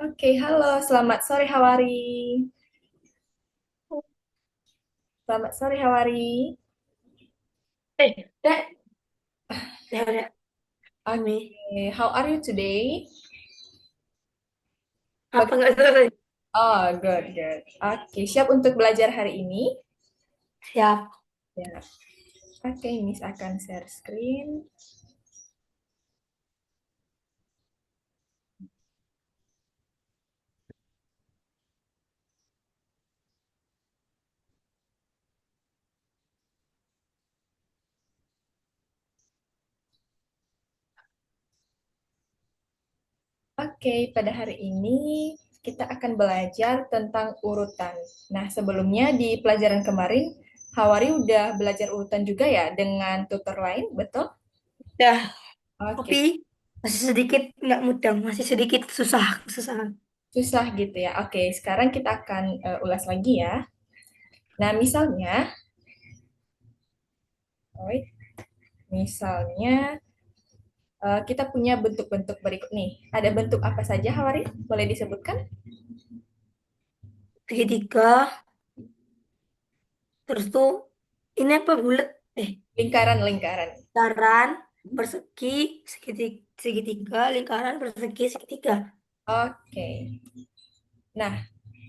Oke, halo, selamat sore Hawari. Selamat sore Hawari. Dek, ya udah, Mami. Oke, how are you today? Apa Baga- nggak tahu? Oh, good, good. Oke, siap untuk belajar hari ini? Siap. Ya. Oke, Miss akan share screen. Oke, pada hari ini kita akan belajar tentang urutan. Nah, sebelumnya di pelajaran kemarin, Hawari udah belajar urutan juga ya dengan tutor lain, betul? Dah, tapi Oke, masih sedikit nggak mudah, masih sedikit susah, kesusahan. susah gitu ya. Oke, sekarang kita akan ulas lagi ya. Nah, wait, misalnya kita punya bentuk-bentuk berikut nih. Ada bentuk apa saja, Hawari? Boleh disebutkan? Segitiga, terus tuh ini apa bulat? Lingkaran-lingkaran. Lingkaran, persegi, segitiga, lingkaran, persegi, segitiga. Oke. Nah,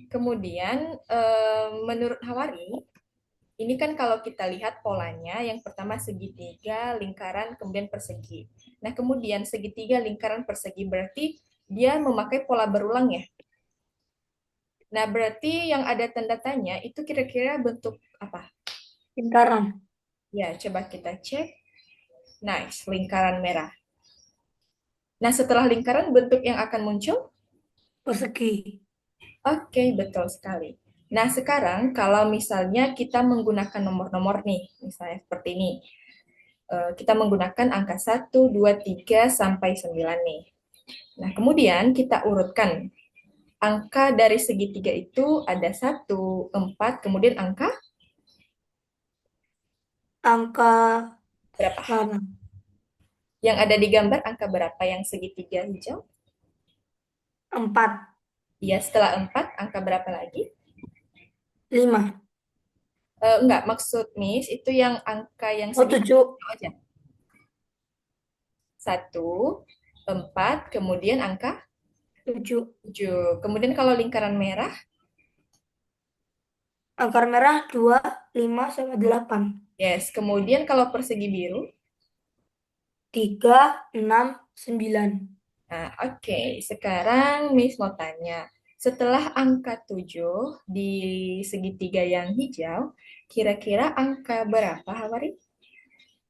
kemudian menurut Hawari, ini kan kalau kita lihat polanya, yang pertama segitiga, lingkaran, kemudian persegi. Nah, kemudian segitiga, lingkaran, persegi berarti dia memakai pola berulang ya. Nah, berarti yang ada tanda tanya itu kira-kira bentuk apa? Lingkaran, Ya, coba kita cek. Nice, lingkaran merah. Nah, setelah lingkaran, bentuk yang akan muncul? persegi. Oke, betul sekali. Nah, sekarang kalau misalnya kita menggunakan nomor-nomor nih, misalnya seperti ini. Kita menggunakan angka 1, 2, 3 sampai 9 nih. Nah, kemudian kita urutkan. Angka dari segitiga itu ada 1, 4, kemudian angka Angka berapa? mana? Yang ada di gambar angka berapa yang segitiga hijau? 4, Ya, setelah 4, angka berapa lagi? 5. Enggak, maksud Miss itu yang angka yang Oh, segitiga 7. aja. 1, 4, kemudian angka 7. 7. Kemudian kalau lingkaran merah, Angka merah 2, 5, sama 8. yes. Kemudian kalau persegi biru, 3, 6, 9. nah oke. Sekarang Miss mau tanya, setelah angka 7 di segitiga yang hijau, kira-kira angka berapa, Hawari?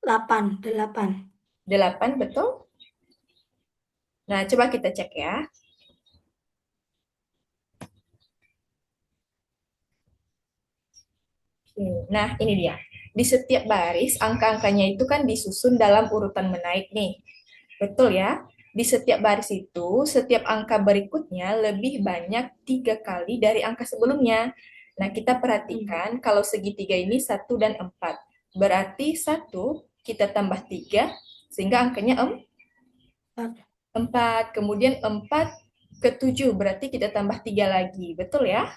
8, 8. 8, betul? Nah, coba kita cek ya. Nah, ini dia. Di setiap baris, angka-angkanya itu kan disusun dalam urutan menaik nih. Betul ya? Di setiap baris itu, setiap angka berikutnya lebih banyak 3 kali dari angka sebelumnya. Nah, kita Hmm. perhatikan kalau segitiga ini 1 dan 4. Berarti 1 kita tambah 3, sehingga angkanya 4. Kemudian 4 ke 7, berarti kita tambah 3 lagi. Betul ya?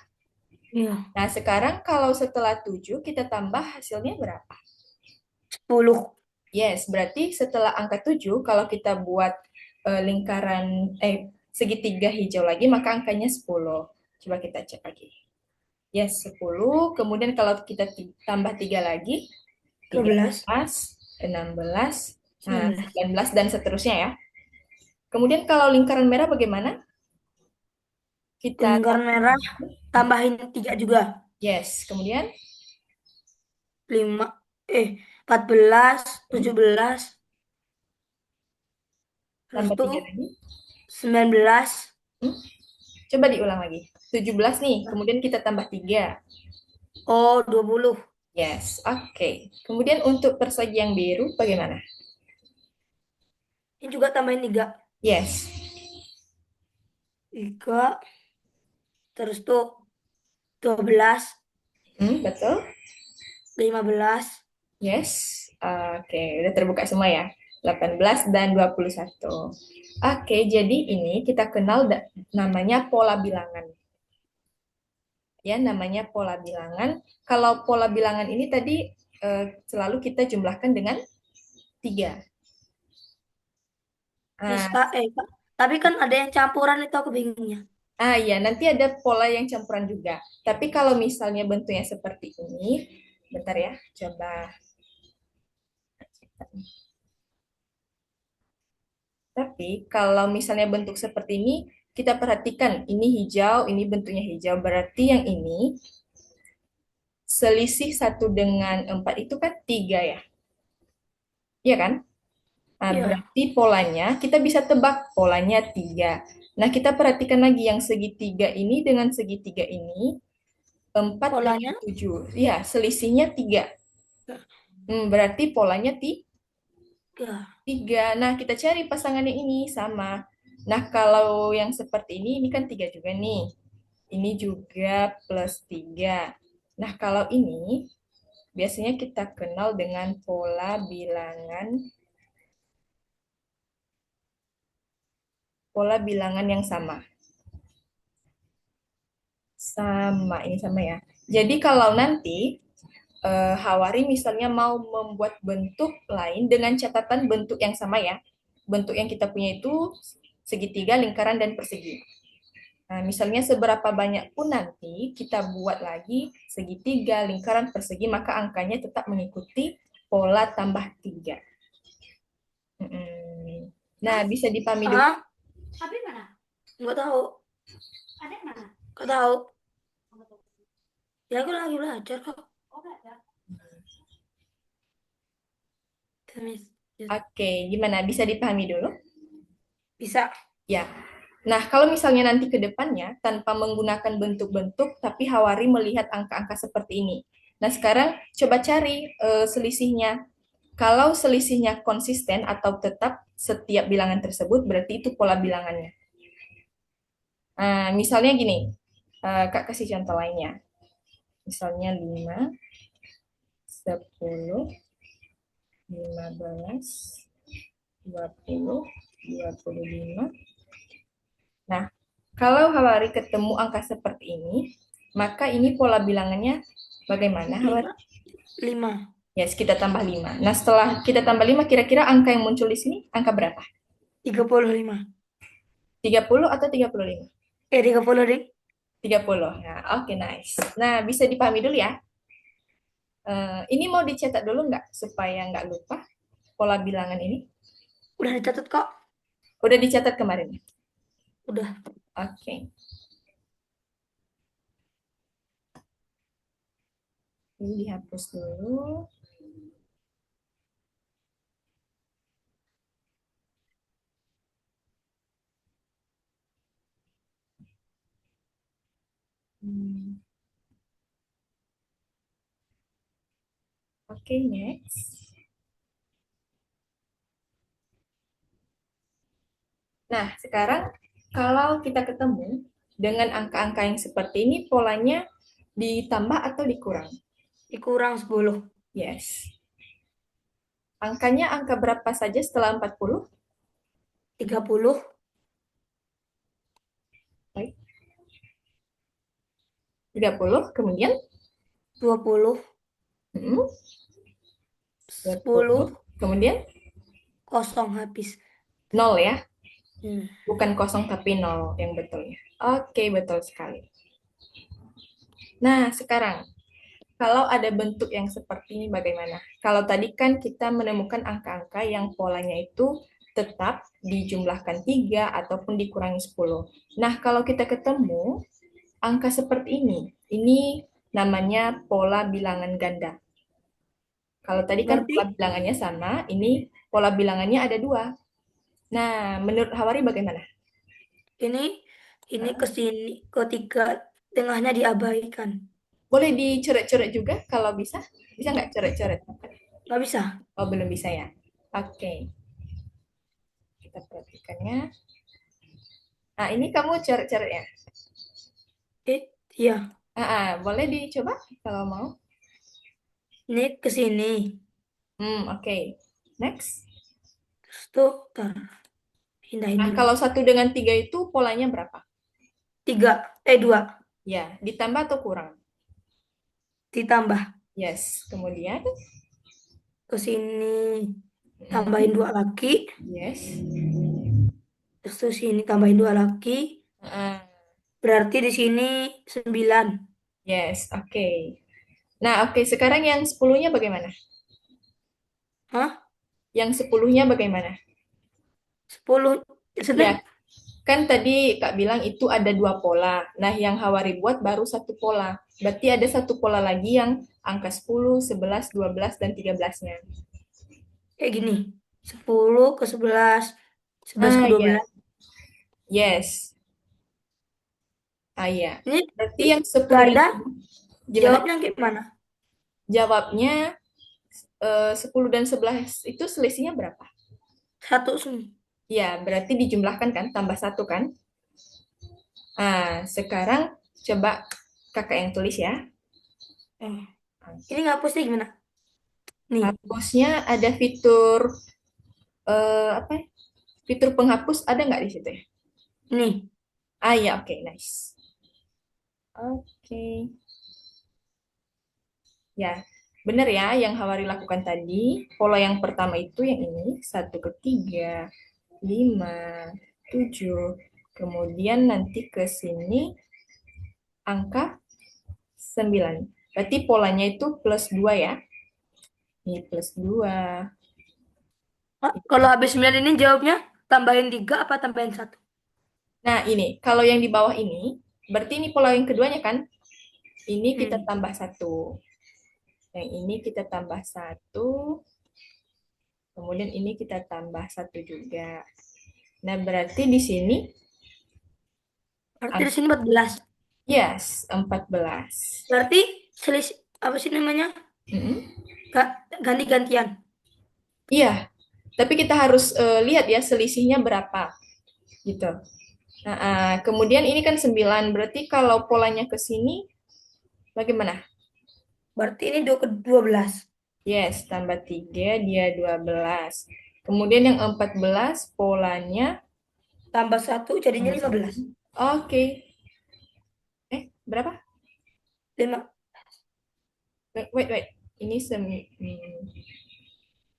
Iya, Nah, sekarang kalau setelah 7, kita tambah hasilnya berapa? 10. Yes, berarti setelah angka 7, kalau kita buat segitiga hijau lagi, maka angkanya 10. Coba kita cek lagi. Yes, 10. Kemudian kalau kita tambah 3 lagi, tiga 12, belas, 16, nah, 19. 19 dan seterusnya ya. Kemudian kalau lingkaran merah bagaimana? Kita Lingkaran merah, tambahin 3 juga. yes, kemudian 5, 14, hmm, 17. Terus tambah tuh 3 lagi. 19. Hmm, coba diulang lagi. 17 nih, kemudian kita tambah 3. Oh, 20. Yes, oke. Kemudian untuk persegi yang biru bagaimana? Ini juga tambahin 3. Yes. 3. Terus tuh 12, Betul. 15. Yes. Oke, udah terbuka semua ya. 18 dan 21. Oke, jadi ini kita kenal namanya pola bilangan. Ya, namanya pola bilangan. Kalau pola bilangan ini tadi selalu kita jumlahkan dengan 3. Bisa, Ah, Kak. Tapi kan ada yang campuran itu aku bingungnya. iya, nanti ada pola yang campuran juga. Tapi kalau misalnya bentuknya seperti ini, bentar ya, coba. Tapi kalau misalnya bentuk seperti ini, kita perhatikan ini hijau, ini bentuknya hijau. Berarti yang ini selisih 1 dengan 4 itu kan 3 ya. Iya kan? Nah, Iya, berarti polanya, kita bisa tebak polanya 3. Nah, kita perhatikan lagi yang segitiga ini dengan segitiga ini, 4 dengan polanya 7. Ya, selisihnya 3. Berarti polanya 3. 3. Nah, kita cari pasangannya ini sama. Nah, kalau yang seperti ini kan 3 juga nih. Ini juga plus 3. Nah, kalau ini biasanya kita kenal dengan pola bilangan yang sama. Sama, ini sama ya. Jadi kalau nanti Hawari misalnya mau membuat bentuk lain dengan catatan bentuk yang sama ya. Bentuk yang kita punya itu segitiga, lingkaran, dan persegi. Nah, misalnya seberapa banyak pun nanti kita buat lagi segitiga, lingkaran, persegi, maka angkanya tetap mengikuti pola tambah 3. Nah, bisa dipahami dulu. Ah, Abi mana? Nggak tahu. Adek mana? Nggak tahu. Ya aku lagi belajar kok. Oh, belajar. Temis. Ya, Oke, gimana? Bisa dipahami dulu? bisa. Ya. Nah, kalau misalnya nanti ke depannya tanpa menggunakan bentuk-bentuk, tapi Hawari melihat angka-angka seperti ini. Nah, sekarang coba cari selisihnya. Kalau selisihnya konsisten atau tetap setiap bilangan tersebut, berarti itu pola bilangannya. Nah, misalnya gini, Kak kasih contoh lainnya. Misalnya 5, 10, 15, 20, 25. Nah, kalau Hawari ketemu angka seperti ini, maka ini pola bilangannya bagaimana, Hawari? 5. 5. Yes, kita tambah 5. Nah, setelah kita tambah 5, kira-kira angka yang muncul di sini angka berapa? 35. 30 atau 35? 30 ding. 30. Nah, oke, nice. Nah, bisa dipahami dulu ya. Ini mau dicetak dulu nggak supaya nggak lupa pola bilangan ini? Udah dicatat kok. Udah dicatat kemarin ya? Udah. Oke. Ini dihapus dulu. Hmm, Oke, next. Nah, sekarang kalau kita ketemu dengan angka-angka yang seperti ini, polanya ditambah atau dikurang? Dikurang 10. Yes. Angkanya angka berapa saja setelah 40? 30. Baik, 30. Kemudian 20. hmm, 20. 10. Kemudian Kosong habis. 0 ya. Hmm. Bukan kosong tapi 0 yang betulnya. Oke, betul sekali. Nah, sekarang kalau ada bentuk yang seperti ini bagaimana? Kalau tadi kan kita menemukan angka-angka yang polanya itu tetap dijumlahkan 3 ataupun dikurangi 10. Nah, kalau kita ketemu angka seperti ini namanya pola bilangan ganda. Kalau tadi kan Berarti pola bilangannya sama, ini pola bilangannya ada 2. Nah, menurut Hawari bagaimana? ini ini ke Hah? sini ketiga tengahnya diabaikan. Boleh dicoret-coret juga kalau bisa? Bisa nggak coret-coret? Nggak bisa. Oh, belum bisa ya? Oke, kita perhatikannya. Nah, ini kamu coret-coret ya? Iya. Boleh dicoba kalau mau. Ini ke sini. Oke. Next. Tuh, tar, pindahin Nah, dulu. kalau 1 dengan 3 itu polanya berapa? 3, 2. Ya, ditambah atau kurang? Ditambah. Yes. Kemudian, Ke sini tambahin mm, 2 lagi. yes. Terus tuh sini tambahin 2 lagi. Ah, Berarti di sini 9. yes, oke. Nah, oke, sekarang yang 10-nya bagaimana? Hah? Yang 10-nya bagaimana? 10. Ya, Maksudnya? kan tadi Kak bilang itu ada 2 pola. Nah, yang Hawari buat baru 1 pola. Berarti ada 1 pola lagi yang angka 10, 11, 12, dan 13-nya. Kayak gini. 10 ke 11. 11 ke Ah, ya. 12. Yes. Ah, ya. Ini Berarti yang 10 gak ada itu gimana? jawabnya gimana? Jawabnya 10 dan 11 itu selisihnya berapa? Satu semua. Ya, berarti dijumlahkan kan, tambah 1 kan? Ah, sekarang coba kakak yang tulis ya. Eh, ini ngapusnya gimana? Nih. Hapusnya ada fitur apa ya? Fitur penghapus ada nggak di situ ya? Nih. Ah ya, oke, nice. Oke. Ya, benar ya yang Hawari lakukan tadi. Pola yang pertama itu yang ini, 1 ke 3, 5, 7. Kemudian nanti ke sini angka 9. Berarti polanya itu plus 2 ya. Ini plus 2. Ah, kalau habis 9 ini jawabnya tambahin 3 apa tambahin 1? Nah, ini, kalau yang di bawah ini, berarti ini pola yang keduanya kan? Ini kita Hmm. tambah 1. Yang ini kita tambah 1. Kemudian ini kita tambah 1 juga. Nah, berarti di sini, Berarti di sini 14. yes, 14. Berarti selisih apa sih namanya? Mm-mm. Ganti-gantian. Iya, tapi kita harus lihat ya selisihnya berapa gitu. Nah, kemudian ini kan 9, berarti kalau polanya ke sini bagaimana? Berarti ini 2 ke 12. Yes, tambah 3 dia 12. Kemudian yang 14 polanya Tambah 1 jadinya tambah 1. 15. Oke. Berapa? 5. Wait, wait, wait. Ini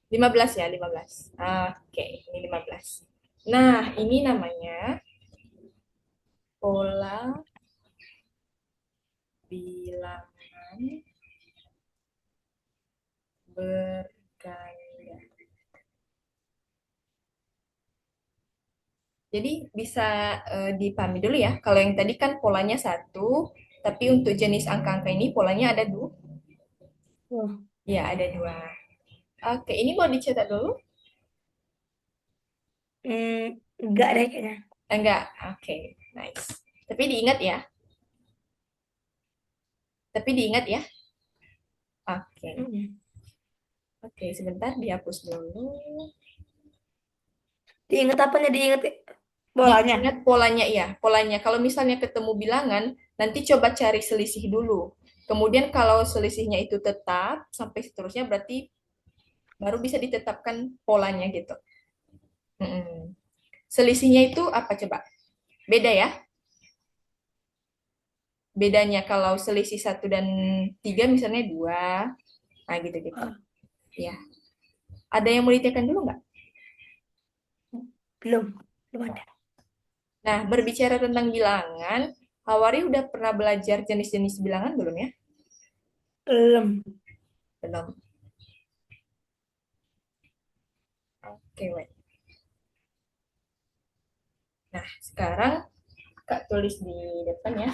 15 ya, 15. Oke, ini 15. Nah, ini namanya pola bilangan berganda. Jadi bisa dipahami dulu ya. Kalau yang tadi kan polanya 1, tapi untuk jenis angka-angka ini polanya ada 2. Oh. Ya, ada 2. Oke, ini mau dicetak dulu? Enggak deh kayaknya. Enggak. Oke, nice. Tapi diingat ya. Tapi diingat ya. Oke. Hmm. Oke, sebentar dihapus dulu. Diinget apanya diinget bolanya. Diingat polanya ya, polanya. Kalau misalnya ketemu bilangan, nanti coba cari selisih dulu. Kemudian kalau selisihnya itu tetap sampai seterusnya berarti baru bisa ditetapkan polanya gitu. Mm-mm. Selisihnya itu apa coba? Beda ya? Bedanya kalau selisih 1 dan 3 misalnya 2. Nah gitu-gitu. Ah, Ya. Ada yang mau ditanyakan dulu nggak? belum. Belum ada. Nah, berbicara tentang bilangan, Hawari udah pernah belajar jenis-jenis bilangan belum ya? Belum. Belum. Oke, wait. Nah, sekarang Kak tulis di depan ya.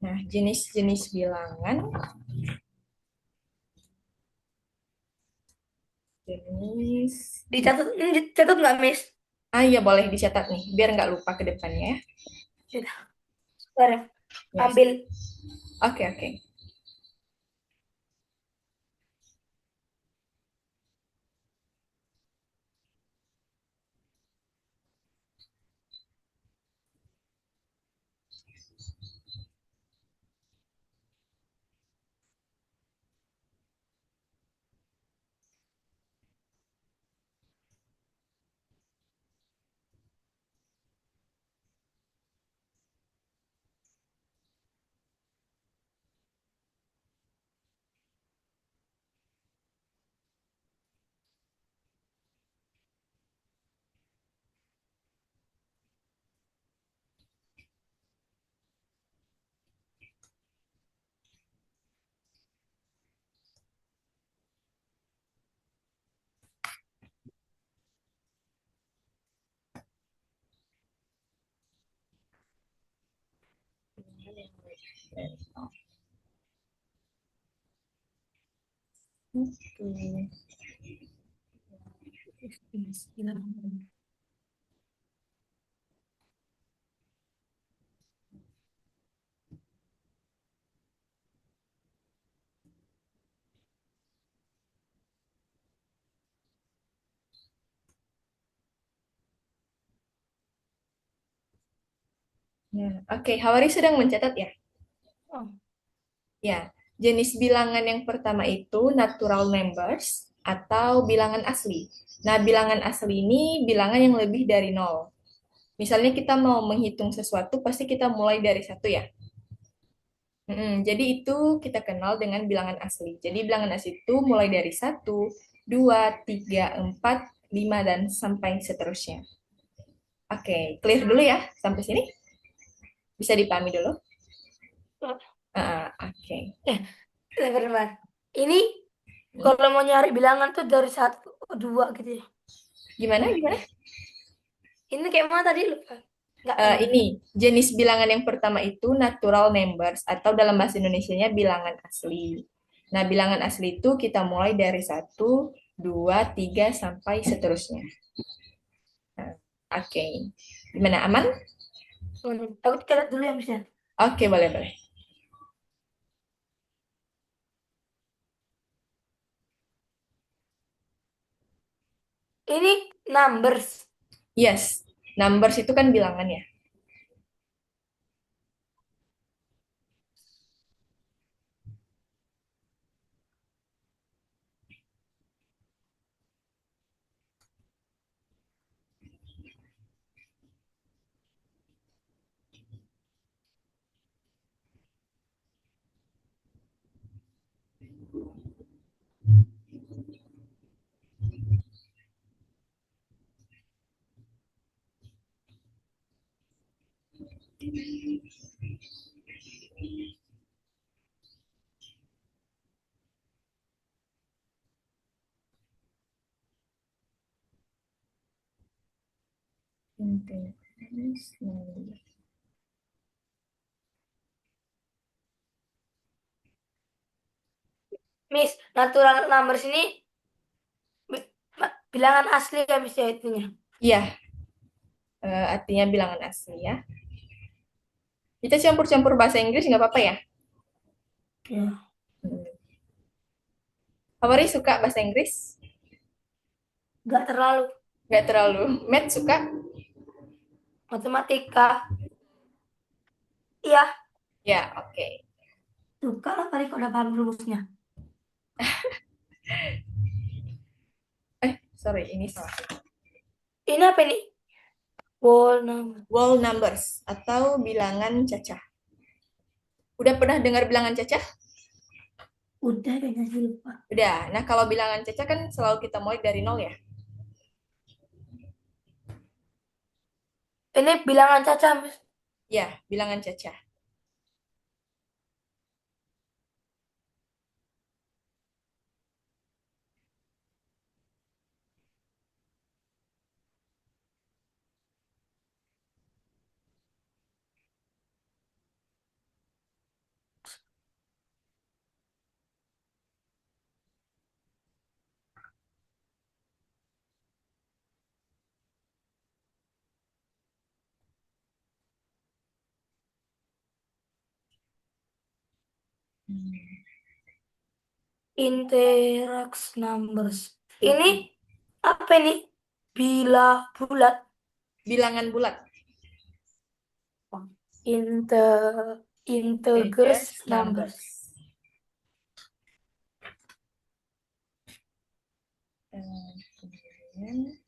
Nah, jenis-jenis bilangan, jenis. Dicatat, ini dicatat nggak, Miss? Ah iya, boleh dicatat nih, biar nggak lupa ke depannya ya. Sudah. Sekarang Yes. ambil. Oke, oke. Oke. Nah, oke, Hawari sedang mencatat ya? Oh. Ya, jenis bilangan yang pertama itu natural numbers atau bilangan asli. Nah, bilangan asli ini bilangan yang lebih dari nol. Misalnya kita mau menghitung sesuatu, pasti kita mulai dari satu ya. Jadi itu kita kenal dengan bilangan asli. Jadi bilangan asli itu mulai dari satu, 2, 3, 4, 5, dan sampai seterusnya. Oke, clear dulu ya sampai sini? Bisa dipahami dulu? Oke. Teman-teman. Ini kalau mau nyari bilangan tuh dari 1 ke 2 gitu ya. Gimana, gimana? Ini kayak mana tadi lupa. Nggak dengar. Ini jenis bilangan yang pertama itu natural numbers atau dalam bahasa Indonesianya bilangan asli. Nah, bilangan asli itu kita mulai dari satu, 2, 3, sampai seterusnya. Nah, oke. Gimana, aman? Aku catat dulu ya misalnya. Oke, boleh, boleh. Ini numbers. Yes, numbers itu kan bilangan ya. Integers number. Miss, natural numbers ini bi- bilangan asli ya Miss ya itunya. Iya, artinya bilangan asli ya. Kita campur-campur bahasa Inggris nggak apa-apa ya? Ya. Hmm. Favorit suka bahasa Inggris? Nggak terlalu. Nggak terlalu. Math suka? Matematika. Iya, Ya, oke. suka lah kali kalau udah paham rumusnya. Sorry, ini salah. Ini apa nih? Whole number. Whole numbers atau bilangan cacah. Udah pernah dengar bilangan cacah? Udah kayaknya sih lupa. Udah. Nah, kalau bilangan cacah kan selalu kita mulai dari nol ya. Ini bilangan caca Miss. Ya, bilangan cacah. Interact numbers. Ini apa ini? Bila bulat. Bilangan bulat. Integers Integers numbers. numbers. Kemudian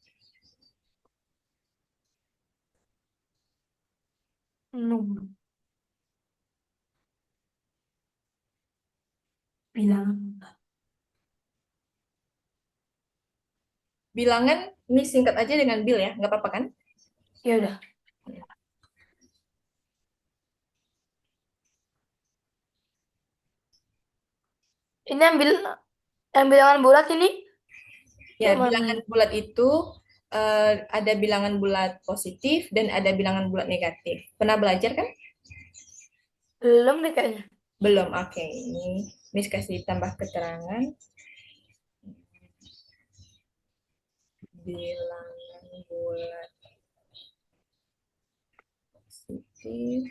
Number. Bilangan bulat. bilangan ini singkat aja dengan bil ya, nggak apa-apa kan? Ya udah. Ini yang bilangan bulat ini Ya, kayak bilangan mana? bulat itu ada bilangan bulat positif dan ada bilangan bulat negatif. Pernah belajar kan? Belum deh kayaknya. Belum, oke. Ini Miss kasih tambah keterangan. Bilangan bulat positif.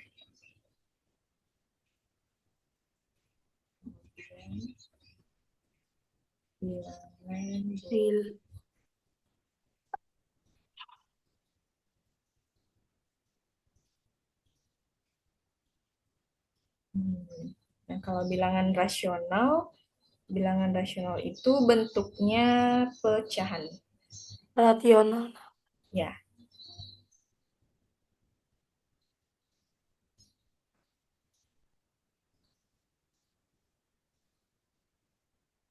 Bilangan Bil- Nah, kalau bilangan rasional itu bentuknya pecahan. Rasional. Ya,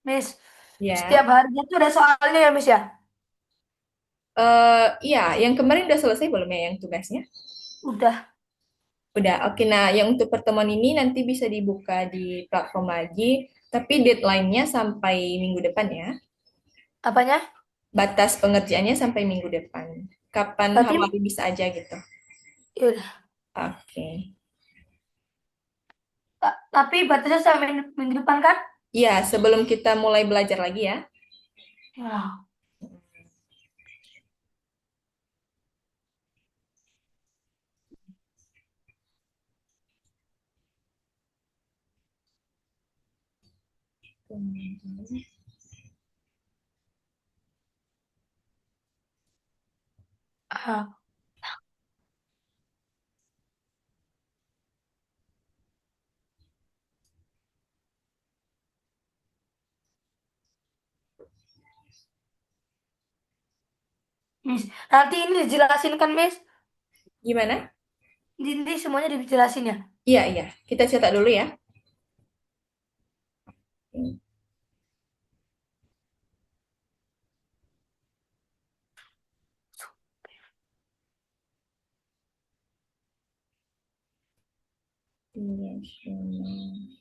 Miss, setiap ya. harinya tuh ada soalnya ya, Miss ya? Iya, yang kemarin udah selesai belum ya yang tugasnya? Udah. Udah, oke. Nah, yang untuk pertemuan ini nanti bisa dibuka di platform lagi, tapi deadline-nya sampai minggu depan ya. Apanya? Batas pengerjaannya sampai minggu depan. Kapan Berarti, Hawari bisa aja gitu. yaudah. Oke. Tapi batasnya sampai minggu depan kan? Iya, sebelum kita mulai belajar lagi ya. Ya. Ah, Miss, nanti ini dijelasin kan, Miss? Gimana? Ini semuanya dijelasin ya? Iya, iya. Kita cetak dulu ya. Rasional.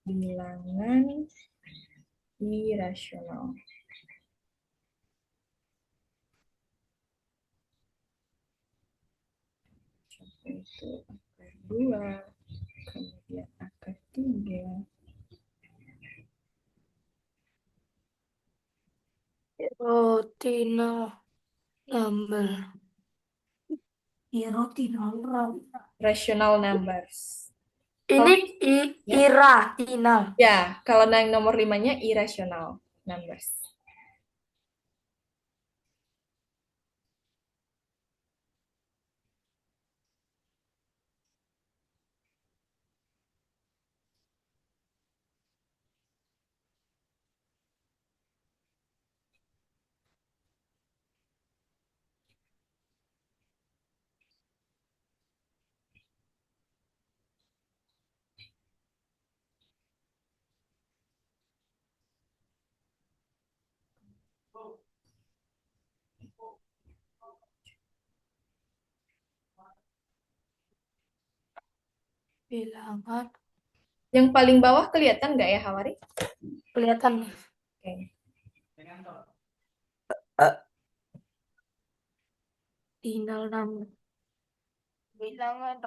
Bilangan irasional. Itu akar 2, kemudian akar 3. Rotina number. Iya, rotina number. Rational numbers. Kalau Ini ya, irasional. ya, kalau yang nomor limanya irasional numbers. Bilangan Yang paling bawah kelihatan nggak ya, Hawari? kelihatan. Oke. Final number. Bilangan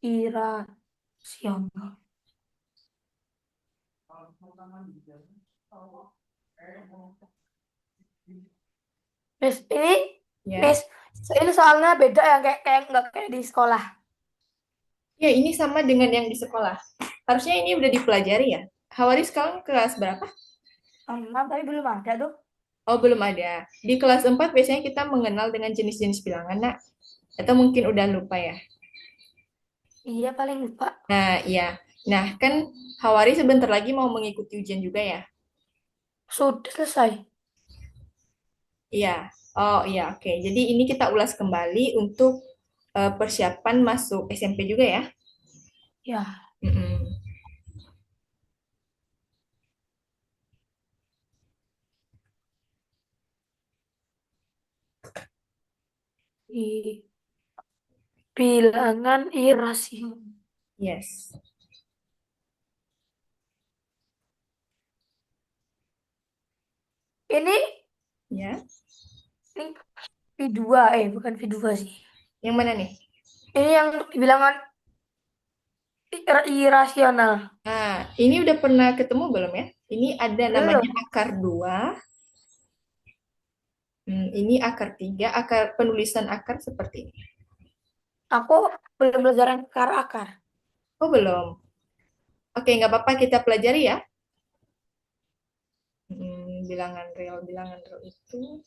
irasional. Miss, Ya. Miss, ini soalnya beda ya, kayak kayak nggak kayak di sekolah. Ya, ini sama dengan yang di sekolah. Harusnya ini udah dipelajari ya. Hawari sekarang kelas berapa? Enam tapi belum ada tuh. Oh, belum ada. Di kelas 4 biasanya kita mengenal dengan jenis-jenis bilangan, Nak. Atau mungkin udah lupa ya. Iya paling lupa. Nah, iya. Nah, kan Hawari sebentar lagi mau mengikuti ujian juga ya? Sudah selesai. Iya. Oh, iya, oke. Jadi ini kita ulas kembali untuk persiapan masuk SMP juga ya? Ya, Mm-mm. I- Bilangan irasional. Yes. Ini, Ya. ini V2, bukan V2 sih. Yang mana nih? Ini yang bilangan irasional. Nah, ini udah pernah ketemu belum ya? Ini ada namanya Belum. akar 2. Ini akar 3. Akar penulisan akar seperti ini. Aku belum belajar akar-akar. Oh, belum. Oke, nggak apa-apa kita pelajari ya. Bilangan real itu.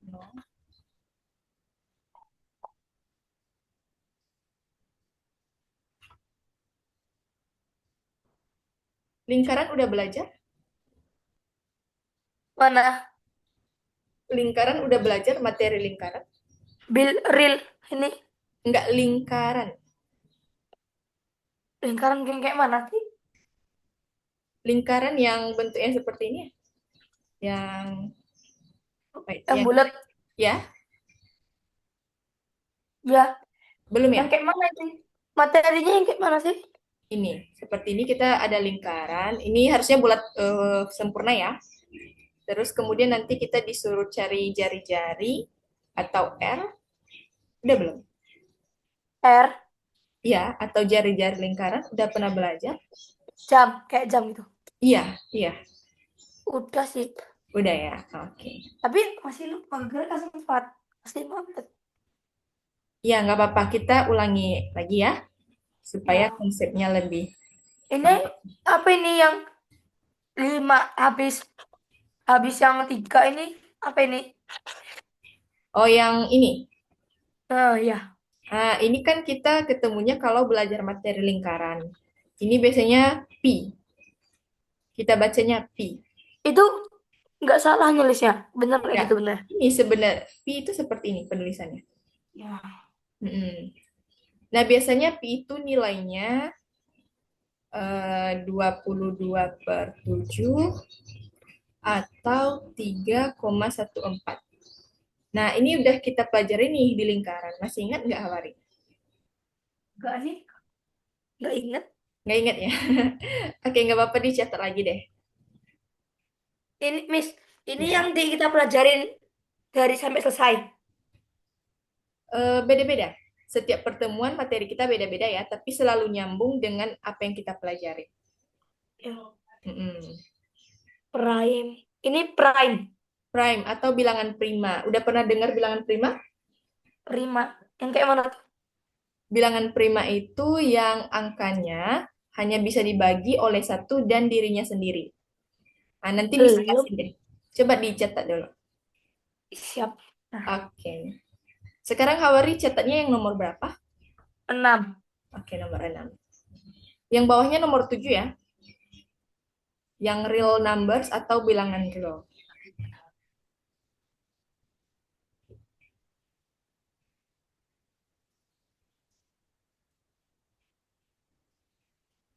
No. Lingkaran udah belajar? Mana? Lingkaran udah belajar materi lingkaran? Real. Ini Nggak lingkaran. lingkaran kayak mana sih? Lingkaran yang bentuknya seperti ini ya? Yang, wait, Yang bulat. ya, Ya, belum ya? yang kayak mana sih? Materinya yang kayak mana sih? Ini, seperti ini kita ada lingkaran. Ini harusnya bulat sempurna ya. Terus kemudian nanti kita disuruh cari jari-jari atau R. Udah belum? R, Iya, atau jari-jari lingkaran. Udah pernah belajar? jam, kayak jam gitu. Iya, iya. Udah sih. Udah ya. Oke. Tapi masih lupa gara sempat. Masih mampet. Ya, nggak apa-apa. Kita ulangi lagi ya, supaya Ya. konsepnya lebih Ini paham. apa ini yang 5 habis habis yang 3 ini apa ini? Oh, yang ini. Nah, ya. Nah, ini kan kita ketemunya kalau belajar materi lingkaran. Ini biasanya pi. Kita bacanya pi. Itu nggak salah nulisnya. Bener kayak Ya, gitu bener. ini sebenarnya pi itu seperti ini penulisannya. Ya. Mm-mm. Nah, biasanya pi itu nilainya 22/7 atau 3,14. Nah, ini udah kita pelajari nih di lingkaran. Masih ingat nggak, Hawari? Enggak sih? Nggak inget. Nggak ingat ya? Oke, nggak apa-apa dicatat lagi deh. Ini Miss, ini yang Ya, kita pelajarin dari sampai selesai. beda-beda. Setiap pertemuan materi kita beda-beda ya, tapi selalu nyambung dengan apa yang kita pelajari. Ya. Mm-mm. Prime. Ini prime. Prime atau bilangan prima. Udah pernah dengar bilangan prima? Prima. Yang kayak mana tuh? Bilangan prima itu yang angkanya hanya bisa dibagi oleh satu dan dirinya sendiri. Nah, nanti bisa Belum. kasih deh. Coba dicatat dulu. Siap. Nah, Oke. Sekarang Hawari catatnya yang nomor berapa? 6. Oke, nomor 6. Yang bawahnya nomor 7 ya. Yang real numbers atau bilangan real.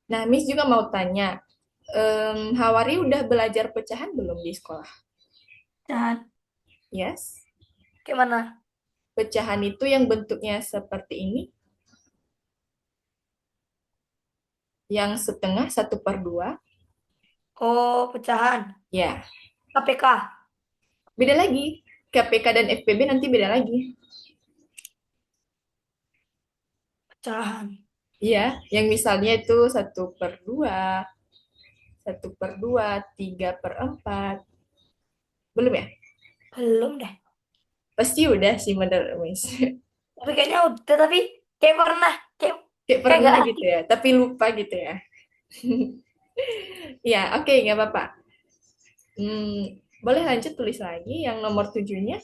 Nah, Miss juga mau tanya, Hawari udah belajar pecahan belum di sekolah? Dan Yes. kayak mana? Pecahan itu yang bentuknya seperti ini, yang setengah 1/2. Oh, pecahan. Ya, KPK. beda lagi. KPK dan FPB nanti beda lagi. Pecahan. Iya, yang misalnya itu 1/2, 1/2, 3/4. Belum ya? Belum deh. Pasti udah sih menurut Miss. Tapi kayaknya udah, tapi kayak pernah. Kayak, Kayak kayak pernah gak gitu asik. ya, tapi lupa gitu ya. Ya, oke, nggak apa-apa. Boleh lanjut tulis lagi yang nomor 7-nya.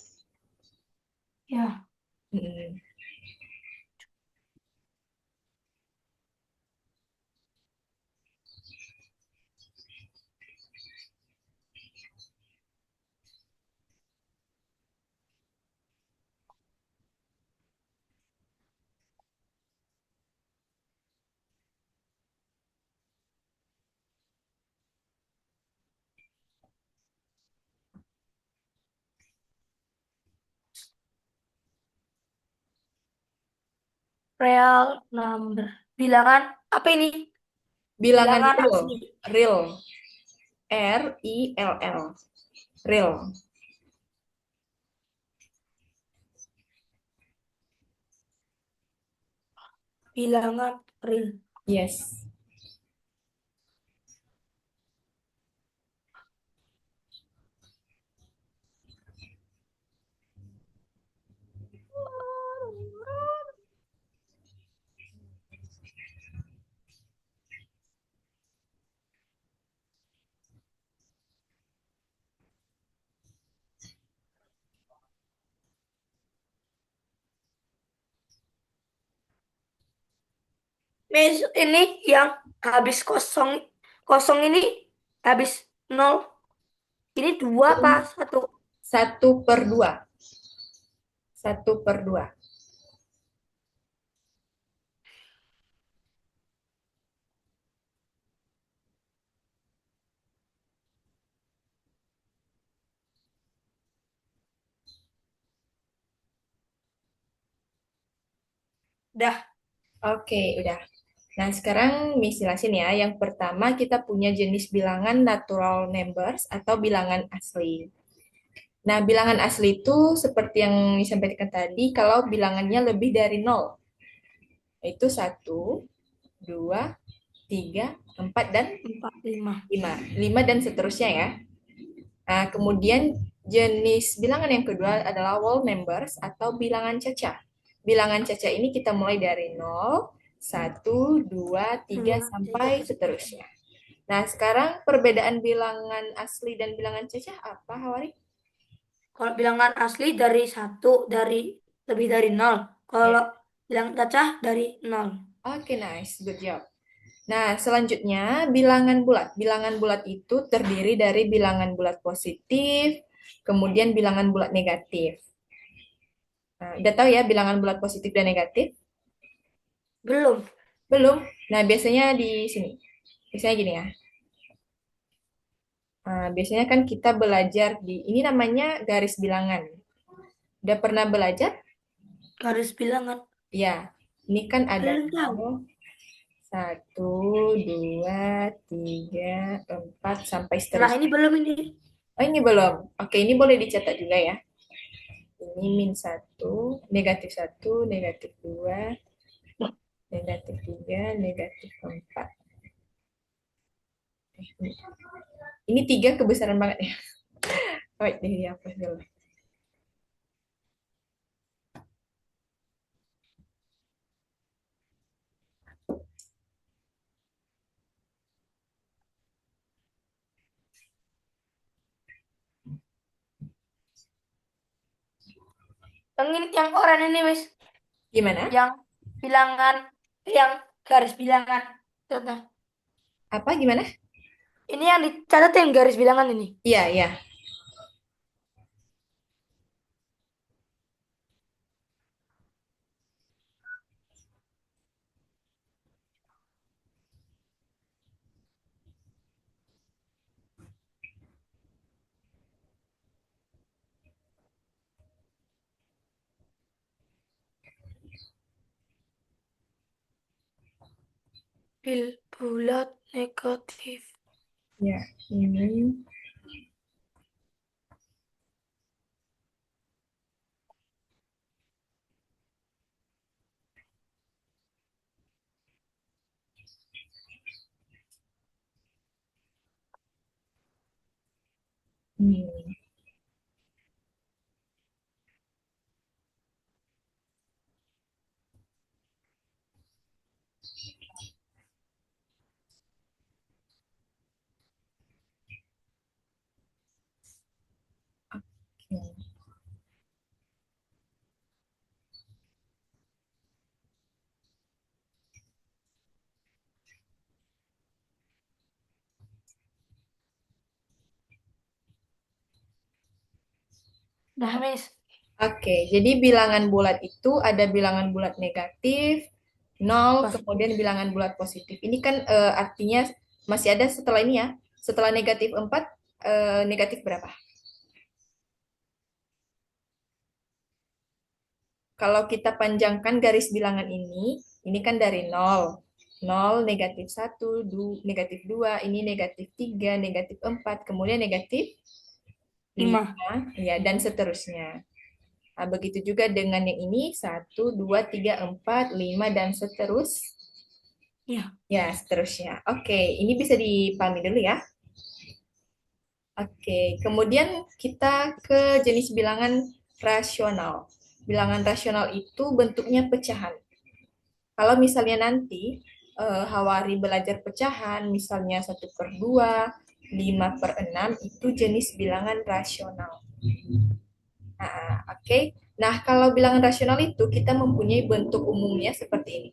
Ya. Hmm. Real number. Bilangan apa ini? Bilangan Bilangan real. asli. Real. RILL. Real. Bilangan real. Yes. Mis, ini yang habis kosong kosong ini habis nol. Ini dua apa satu? 1/2. 1/2. Dah. Oke, udah. Nah, sekarang Miss jelasin ya. Yang pertama kita punya jenis bilangan natural numbers atau bilangan asli. Nah, bilangan asli itu seperti yang disampaikan tadi, kalau bilangannya lebih dari nol, yaitu 1, 2, 3, 4, dan Empat, lima. 5. 5 dan seterusnya ya. Nah, kemudian jenis bilangan yang kedua adalah whole numbers atau bilangan cacah. Bilangan cacah ini kita mulai dari 0, 1, 2, 3 Dua, tiga, sampai seterusnya. Nah, sekarang perbedaan bilangan asli dan bilangan cacah apa, Hawari? kalau bilangan asli dari satu, dari lebih dari nol. Ya. Kalau bilang cacah dari nol. Oke, nice. Good job. Nah, selanjutnya bilangan bulat. Bilangan bulat itu terdiri dari bilangan bulat positif, kemudian bilangan bulat negatif. Nah, udah tahu ya bilangan bulat positif dan negatif? Belum. Belum. Nah, biasanya di sini. Biasanya gini ya. Nah, biasanya kan kita belajar di ini namanya garis bilangan. Udah pernah belajar? Garis bilangan. Ya. Ini kan ada Belum tahu. 1, 2, 3, 4 sampai Nah, seterusnya. ini belum ini. Oh, ini belum. Oke, ini boleh dicatat juga ya. Ini -1, -1, -2, -3, -4. Ini 3 kebesaran banget ya. Wait, deh dihapus dulu. Yang ini, yang oranye ini, Miss. Gimana? Yang bilangan, yang garis bilangan. Contoh. Apa gimana? Ini yang dicatat yang garis bilangan ini. Iya, iya. Bil bulat negatif. Ya, ini. Hmm. Oke. Nah, Miss. Oke, jadi bilangan bulat itu ada bilangan bulat negatif, nol, Positif. kemudian bilangan bulat positif. Ini kan artinya masih ada setelah ini ya. Setelah negatif 4, negatif berapa? kalau kita panjangkan garis bilangan ini kan dari nol, nol, negatif satu, negatif 2, ini negatif 3, negatif 4, kemudian negatif 5. 5, ya, dan seterusnya. Nah, begitu juga dengan yang ini, satu, 2, 3, 4, 5, dan Ya. ya, seterusnya. Oke, ini bisa dipahami dulu ya. Oke, kemudian kita ke jenis bilangan rasional. Bilangan rasional itu bentuknya pecahan. Kalau misalnya nanti Hawari belajar pecahan, misalnya 1/2, 5/6, itu jenis bilangan rasional. Nah, oke. Nah, kalau bilangan rasional itu kita mempunyai bentuk umumnya seperti ini.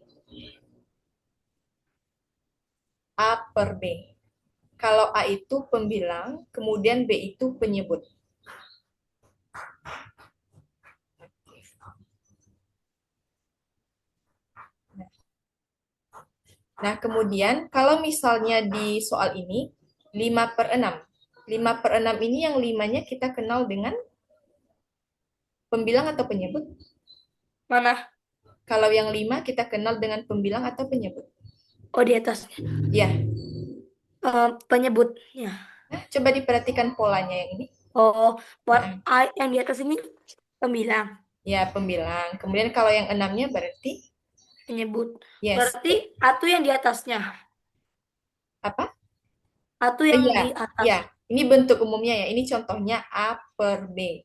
A per B. Kalau A itu pembilang, kemudian B itu penyebut. Nah, kemudian kalau misalnya di soal ini 5/6. 5/6 ini yang limanya kita kenal dengan pembilang atau penyebut. Mana? Kalau yang 5 kita kenal dengan pembilang atau penyebut. Oh, di atasnya. Ya, Penyebutnya. nah, coba diperhatikan polanya yang ini. Oh, buat Nah, I yang di atas ini pembilang. ya, pembilang. Kemudian kalau yang enamnya berarti Penyebut. yes. Berarti atu yang di atasnya. Apa? Atu yang Iya, di atas. ya. Ini bentuk umumnya ya. Ini contohnya A per B.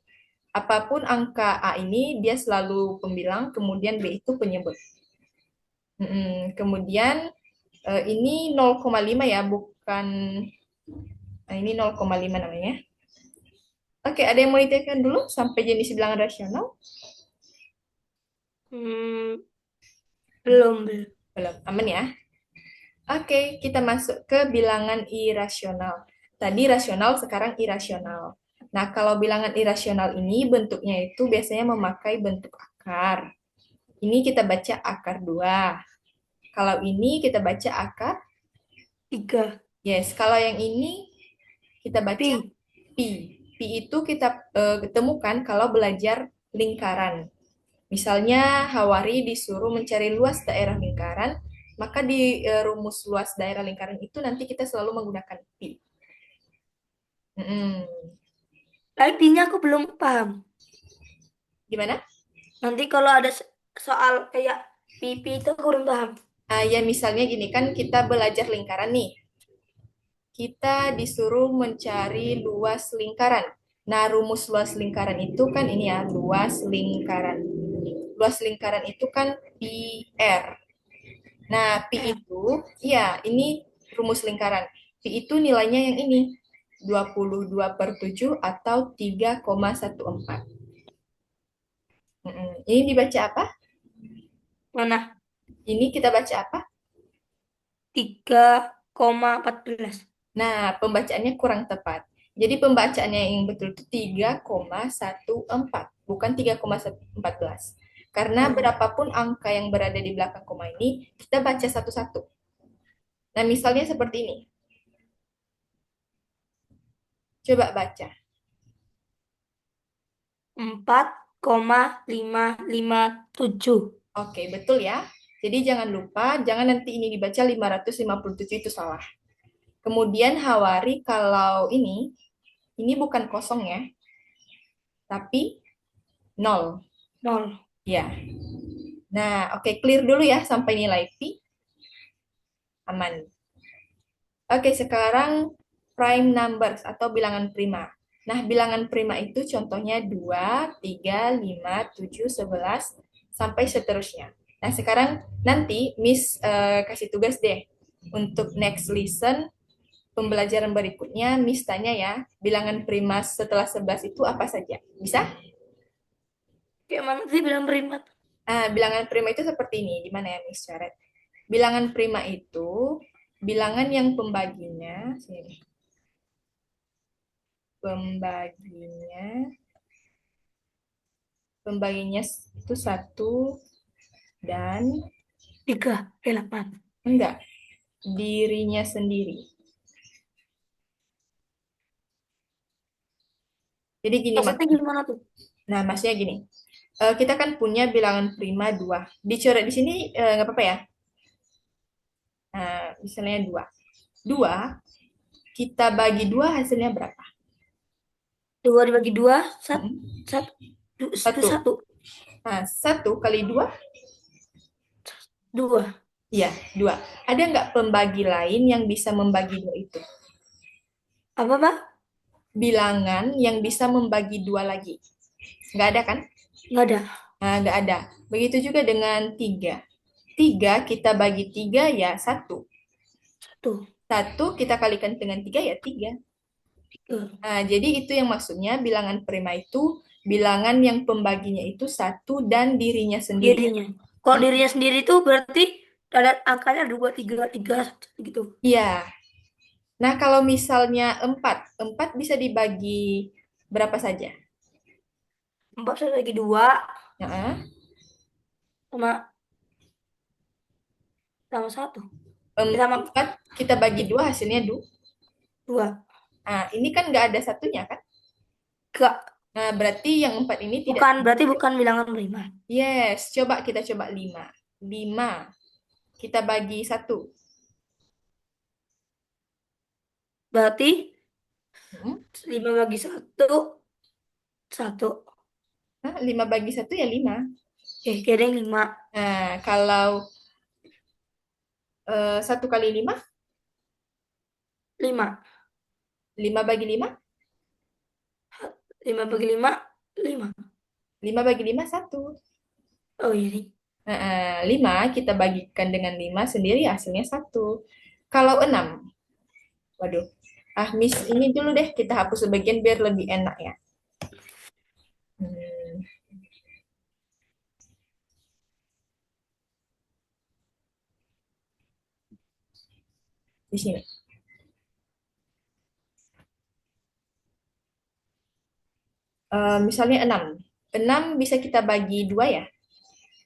Apapun angka A ini dia selalu pembilang, kemudian B itu penyebut. Kemudian ini 0,5 ya, bukan, nah ini 0,5 namanya. Oke, ada yang mau ditanyakan dulu sampai jenis bilangan rasional? Hmm, belum. Belum, aman ya. Oke, kita masuk ke bilangan irasional. Tadi rasional, sekarang irasional. Nah, kalau bilangan irasional ini bentuknya itu biasanya memakai bentuk akar. Ini kita baca akar 2. Kalau ini kita baca akar, 3. yes. Kalau yang ini kita baca Pi. pi. Pi itu kita temukan kalau belajar lingkaran. Misalnya Hawari disuruh mencari luas daerah lingkaran, maka di rumus luas daerah lingkaran itu nanti kita selalu menggunakan pi. Mm-mm. Tapi pi-nya aku belum paham. Gimana? Nanti kalau ada soal kayak pi itu aku belum paham. Ya misalnya gini kan kita belajar lingkaran nih. Kita disuruh mencari luas lingkaran. Nah, rumus luas lingkaran itu kan ini ya, luas lingkaran. Luas lingkaran itu kan pi r. Nah, pi R. itu, ya ini rumus lingkaran. Pi itu nilainya yang ini, 22/7 atau 3,14. Ini dibaca apa? Mana? Ini kita baca apa? 3,14. Nah, pembacaannya kurang tepat. Jadi pembacaannya yang betul itu 3,14, bukan 3,14. Karena Oh. berapapun angka yang berada di belakang koma ini, kita baca satu-satu. Nah, misalnya seperti ini. Coba baca. 4,557. Oke, betul ya. Jadi jangan lupa, jangan nanti ini dibaca 557 itu salah. Kemudian Hawari kalau ini bukan kosong ya, tapi nol. 0. Ya. Nah, oke, clear dulu ya sampai nilai pi aman. Oke, sekarang prime numbers atau bilangan prima. Nah, bilangan prima itu contohnya 2, 3, 5, 7, 11, sampai seterusnya. Nah, sekarang nanti Miss kasih tugas deh. Untuk next lesson, pembelajaran berikutnya, Miss tanya ya, bilangan prima setelah 11 itu apa saja? Bisa? Kayak mana sih bilang berimat? Bilangan prima itu seperti ini. Di mana ya, Miss Caret? Bilangan prima itu bilangan yang pembaginya, sini, pembaginya pembaginya itu satu dan 3,8. enggak, dirinya sendiri. Jadi gini Maksudnya maksudnya. gimana tuh? Nah, maksudnya gini. Kita kan punya bilangan prima 2. Dicoret di sini nggak apa-apa ya? Nah, misalnya 2. 2, kita bagi 2 hasilnya berapa? 2 dibagi 2, satu, Hmm, satu, satu, Satu. satu, Nah, 1 kali 2, 2. iya, 2. Ada nggak pembagi lain yang bisa membagi 2 itu? Apa, Pak? Bilangan yang bisa membagi 2 lagi. Nggak ada kan? Nggak ada. Nah, nggak ada. Begitu juga dengan 3. 3 kita bagi 3 ya 1. Satu, 1 kita kalikan dengan 3 ya 3. 3. Nah, jadi itu yang maksudnya bilangan prima itu bilangan yang pembaginya itu satu dan dirinya sendiri. Dirinya. Kalau Hmm, dirinya sendiri itu berarti ada angkanya 2, 3, 3, gitu. Iya. Nah, kalau misalnya 4, 4 bisa dibagi berapa saja? 4 saya bagi 2, Nah, sama sama 1. Sama 4 kita bagi 2 hasilnya 2. 2. Nah, ini kan nggak ada satunya kan? Enggak. Nah, berarti yang 4 ini tidak. Bukan, berarti bukan bilangan prima. Yes, kita coba 5. 5 kita bagi satu. Berarti Hmm? 5 bagi 1, 1. 5 bagi satu ya 5. Kira 5. Nah, kalau 1 kali 5, 5. 5 bagi 5, 5 bagi 5, 5. 5 bagi 5, 1. Oh iya. 5 kita bagikan dengan 5 sendiri hasilnya 1. Kalau 6, waduh. Miss ini dulu deh, kita hapus sebagian biar lebih enak ya. Hmm, di sini. Misalnya 6. 6 bisa kita bagi 2 ya.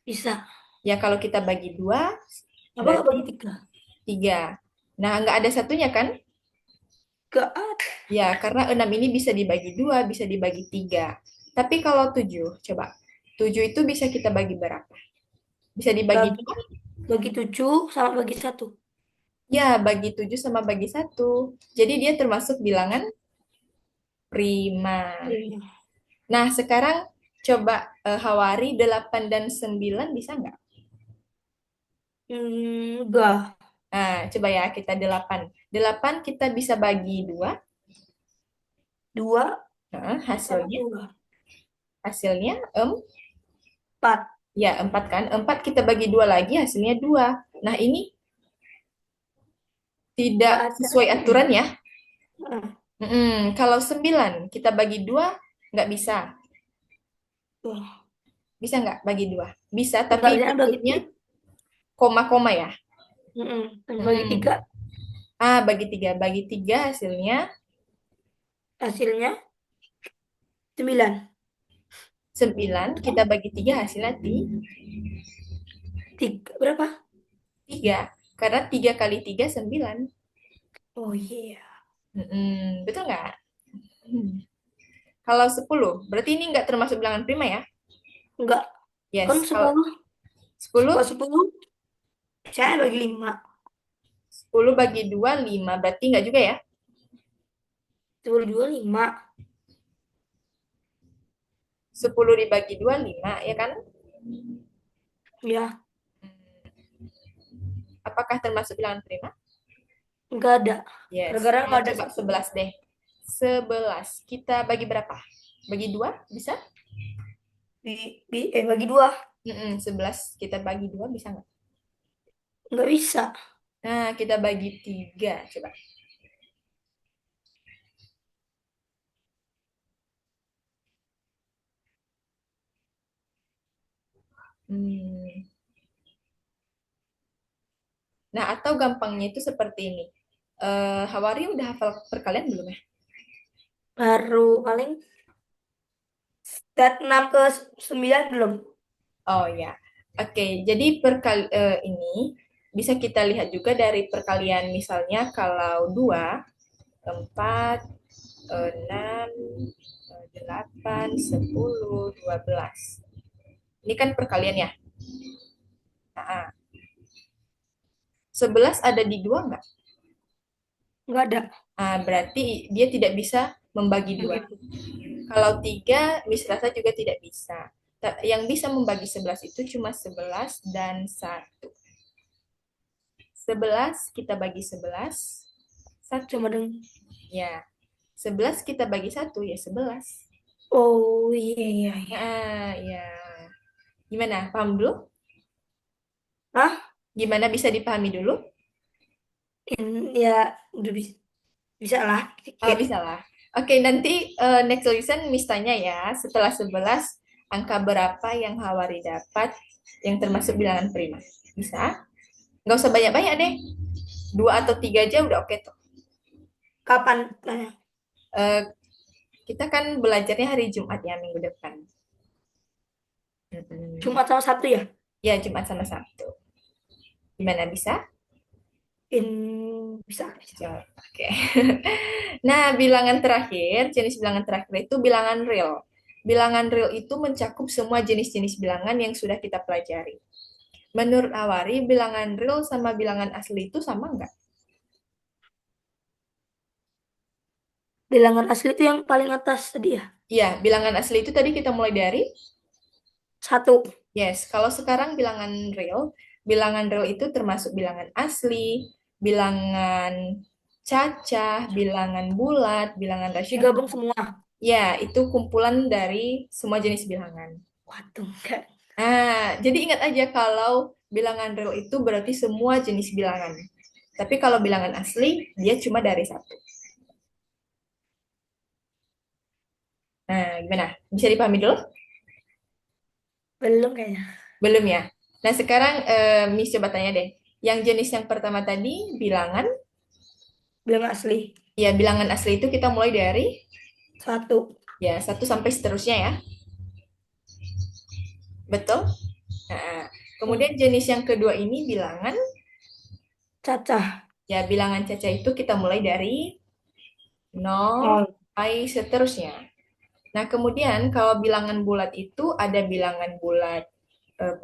Bisa. Ya kalau kita bagi 2 Apa nggak berarti bagi 3? 3. Nah, nggak ada satunya kan? Gak ada. Ya, karena 6 ini bisa dibagi 2, bisa dibagi 3. Tapi kalau 7, coba. 7 itu bisa kita bagi berapa? Bisa dibagi Bagi, 2? bagi 7 sama bagi 1. Ya, bagi 7 sama bagi 1. Jadi dia termasuk bilangan prima. Iya. Nah, sekarang coba Hawari 8 dan 9 bisa nggak? Enggak. Nah, coba ya kita 8. 8 kita bisa bagi 2. 2 Nah, sama hasilnya 2. hasilnya 4. ya 4 kan? 4 kita bagi 2 lagi hasilnya 2. Nah, ini tidak Nggak ada. sesuai aturan ya. Nah, Kalau 9 kita bagi 2 nggak bisa. tuh. Bisa nggak bagi 2? Bisa, Nggak tapi bisa bagi bentuknya 3. koma-koma ya. Bagi Mm-mm. 3 Bagi 3. Bagi 3 hasilnya hasilnya 9. 9. Kita bagi 3 hasilnya 3 berapa? 3. Karena 3 kali 3 9. Oh iya. Betul nggak? Hmm. Kalau 10, berarti ini nggak termasuk bilangan prima ya? Enggak. Kan Yes. Kalau 10. 10, Kalau 10 saya bagi 5. 10 bagi 2, 5. Berarti nggak juga ya? 10 2, 5. 10 dibagi 2, 5, ya kan? Ya, Apakah termasuk bilangan prima? enggak ada. Yes. Gara-gara Nah, enggak ada coba satu. 11 deh. 11. Kita bagi berapa? Bagi 2, bisa? Bagi 2. 11 kita bagi 2 bisa nggak? Enggak bisa. Nah, kita bagi 3. Coba. Hmm. Nah, atau gampangnya itu seperti ini. Hawari udah hafal perkalian belum ya? Baru paling stat 6 ke 9 belum. Oh ya. Oke, jadi ini bisa kita lihat juga dari perkalian misalnya kalau 2, 4, 6, 8, 10, 12. Ini kan perkalian ya. Nah, 11 ada di dua nggak? Nggak ada. Berarti dia tidak bisa membagi dua. Mm-mm. Kalau tiga, Miss Rasa juga tidak bisa. Yang bisa membagi 11 itu cuma 11 dan satu. 11 kita bagi 11, satu. Cuma dengan. Ya, 11 kita bagi satu ya 11. Oh iya iya iya. Ya. Gimana? Paham dulu? Hah? Gimana bisa dipahami dulu? Ya udah bisa, bisa lah Ah, dikit. bisa lah. Oke, nanti next lesson Miss tanya ya, setelah 11 angka berapa yang Hawari dapat yang termasuk bilangan prima? Bisa? Nggak usah banyak-banyak deh. Dua atau tiga aja udah oke tuh. Kapan? Eh, kita kan belajarnya hari Jumat ya, minggu depan. Jumat sama Sabtu ya? Ya, Jumat sama Sabtu. Gimana bisa? Bisa bisa. Jawab. Oke. Nah, bilangan terakhir, jenis bilangan terakhir itu bilangan real. Bilangan real itu mencakup semua jenis-jenis bilangan yang sudah kita pelajari. Menurut Awari, bilangan real sama bilangan asli itu sama nggak? Bilangan asli itu yang paling atas tadi ya? Iya, bilangan asli itu tadi kita mulai dari, Satu. yes, kalau sekarang bilangan real itu termasuk bilangan asli, bilangan cacah, bilangan bulat, bilangan rasional. Digabung semua. Ya, itu kumpulan dari semua jenis bilangan. Waduh, enggak. Jadi ingat aja kalau bilangan real itu berarti semua jenis bilangan. Tapi kalau bilangan asli, dia cuma dari satu. Nah, gimana? Bisa dipahami dulu? Belum kayaknya. Belum ya? Nah, sekarang Miss coba tanya deh. Yang jenis yang pertama tadi, bilangan, Bilangan asli. ya bilangan asli itu kita mulai dari, Satu. ya, satu sampai seterusnya ya. Betul? Nah, Oh, kemudian jenis yang kedua ini bilangan, cacah. ya bilangan cacah itu kita mulai dari nol Nol. sampai seterusnya. Nah, kemudian kalau bilangan bulat itu ada bilangan bulat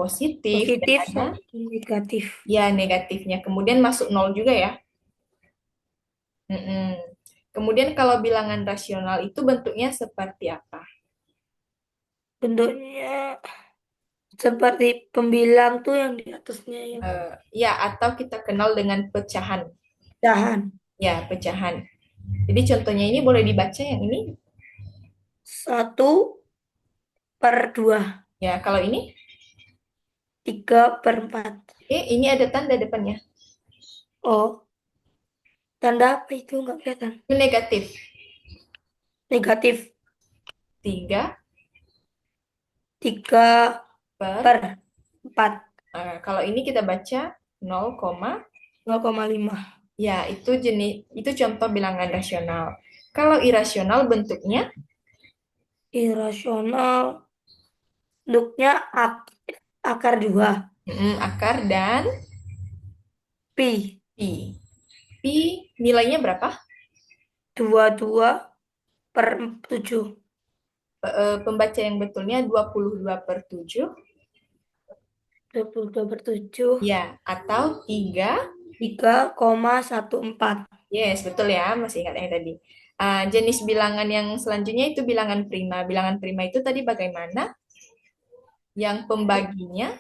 positif dan Positif ada sama negatif. ya negatifnya. Kemudian masuk nol juga ya. Mm-mm. Kemudian kalau bilangan rasional itu bentuknya seperti apa? Bentuknya seperti pembilang tuh yang di atasnya yang Ya, atau kita kenal dengan pecahan. pecahan. Ya, pecahan. Jadi contohnya ini boleh dibaca yang ini. 1/2. Ya, kalau ini, 3/4. ini ada tanda depannya. Oh, tanda apa itu? Nggak kelihatan. Itu negatif. Negatif. 3 tiga per, per 4. kalau ini kita baca 0, 0,5. ya itu contoh bilangan rasional. Kalau irasional bentuknya Irasional. Bentuknya akar 2. akar dan Pi. pi. Pi nilainya berapa? 22/7. Pembaca yang betulnya 22/7. 22/7. Ya, atau 3. 3,14. Yes, betul ya, masih ingat yang tadi. Jenis bilangan yang selanjutnya itu bilangan prima. Bilangan prima itu tadi bagaimana? Yang pembaginya,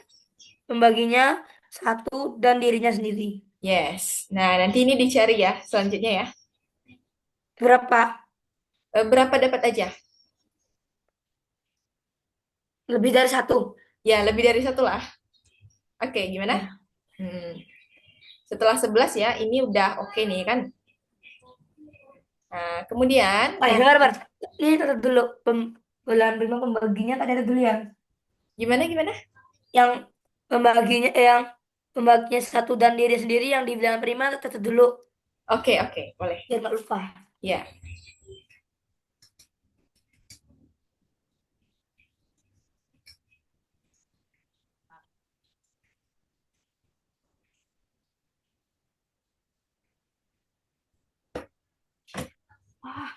Pembaginya satu dan dirinya sendiri. yes. Nah, nanti ini dicari ya, selanjutnya ya. Berapa? Berapa dapat aja? Lebih dari satu. Ya, lebih dari satu lah. Oke, gimana? Ya. Hmm. Setelah 11 ya, ini udah oke nih kan. Nah, kemudian, Bentar, bentar. Ini tetap dulu. Bulan prima pembaginya tadi ada dulu yang gimana? yang yang pembaginya satu dan diri sendiri yang dibilang prima tetap dulu Oke, boleh. biar nggak lupa. Ya, Ah,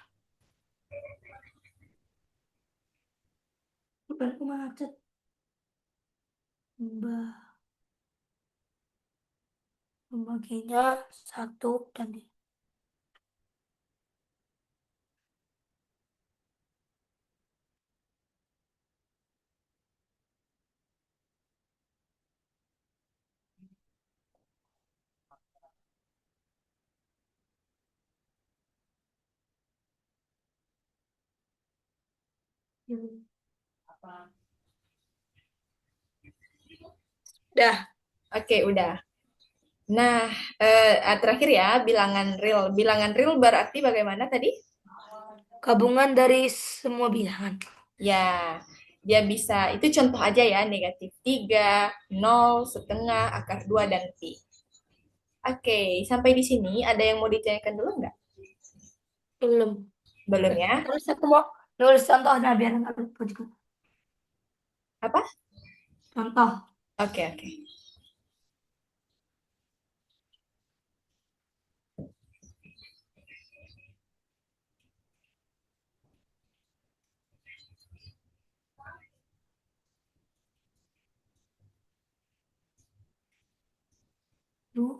bukan aku macet. baginya satu dan dah. Oke, udah. Nah, terakhir ya, bilangan real. Bilangan real berarti bagaimana tadi? Gabungan dari semua bilangan. Ya, dia bisa, itu contoh aja ya, negatif 3, 0, setengah, akar 2 dan pi. Oke, sampai di sini ada yang mau ditanyakan dulu nggak? Belum. Belum ya? Terus aku mau nulis contohnya biar nggak lupa juga. Apa? Contoh. Oke, oke. Tuh.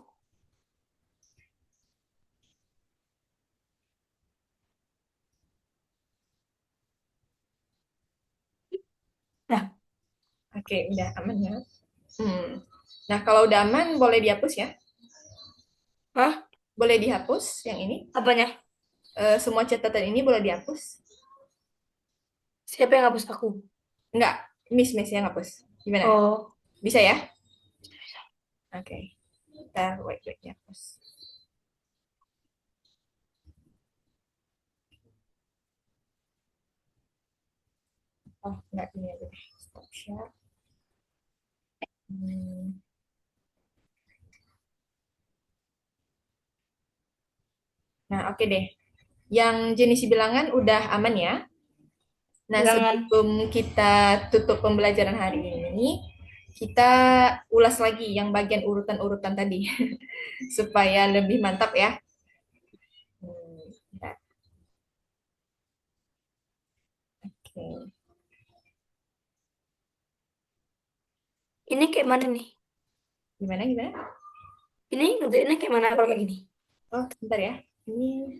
Dah. Oke, udah aman ya. Hmm. Nah, kalau udah aman, boleh dihapus ya? Hah? Boleh dihapus yang ini? Apanya? Semua catatan ini boleh dihapus? Siapa yang hapus aku? Enggak, miss yang hapus. Gimana? Oh. Bisa ya? Oke, kita wait dihapus. Oh, enggak ini aja. Stop share. Hmm. Nah, oke deh. Yang jenis bilangan udah aman ya. Nah, Bilangan. sebelum kita tutup pembelajaran hari ini, kita ulas lagi yang bagian urutan-urutan tadi supaya lebih mantap ya. Bentar. Oke. Ini kayak mana nih? Gimana? Ini ngerjainnya kayak mana kalau kayak gini? Oh, bentar ya. Ini,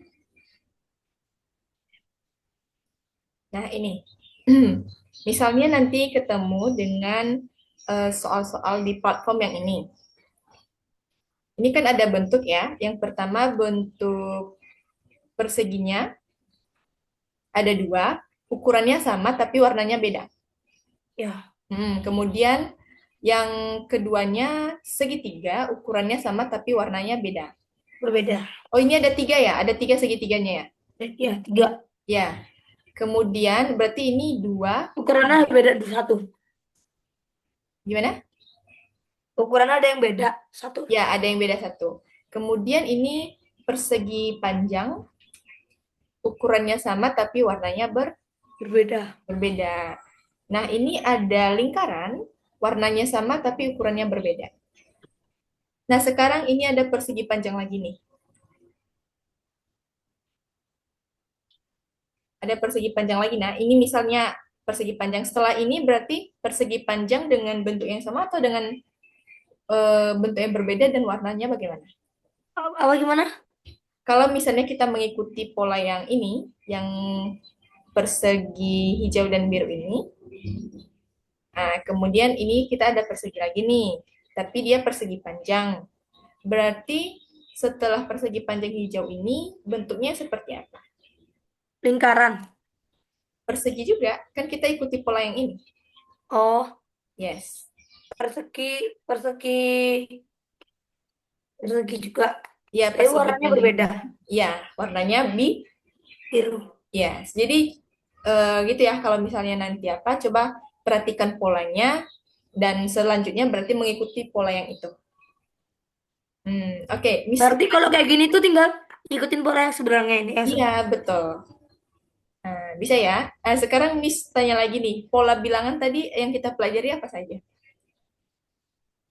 nah ini. Misalnya nanti ketemu dengan soal-soal di platform yang ini. Ini kan ada bentuk ya. Yang pertama bentuk perseginya ada dua, ukurannya sama tapi warnanya beda. Ya, Kemudian yang keduanya segitiga, ukurannya sama tapi warnanya beda. berbeda. Oh, ini ada tiga ya? Ada tiga segitiganya ya? Ya, tiga. Ya. Kemudian berarti ini dua, Ukurannya tiga. beda satu. Gimana? Ukurannya ada yang beda satu. Ya, ada yang beda satu. Kemudian ini persegi panjang, ukurannya sama tapi warnanya Berbeda. berbeda. Nah, ini ada lingkaran, warnanya sama tapi ukurannya berbeda. Nah, sekarang ini ada persegi panjang lagi nih. Ada persegi panjang lagi. Nah, ini misalnya persegi panjang. Setelah ini berarti persegi panjang dengan bentuk yang sama atau dengan bentuk yang berbeda dan warnanya bagaimana? Apa gimana? Kalau misalnya kita mengikuti pola yang ini, yang persegi hijau dan biru ini, nah, kemudian ini kita ada persegi lagi nih, tapi dia persegi panjang. Berarti setelah persegi panjang hijau ini, bentuknya seperti apa? Lingkaran. Persegi juga, kan kita ikuti pola yang ini. Oh, Yes. persegi, persegi, persegi juga. Ya, Tapi persegi warnanya panjang berbeda. juga. Ya, warnanya Biru. yes. Jadi gitu ya, kalau misalnya nanti apa, coba perhatikan polanya dan selanjutnya berarti mengikuti pola yang itu. Oke, Miss. Berarti kalau kayak gini tuh tinggal ikutin pola yang sebenarnya ini. Iya, betul. Nah, bisa ya. Nah, sekarang Miss tanya lagi nih, pola bilangan tadi yang kita pelajari apa saja?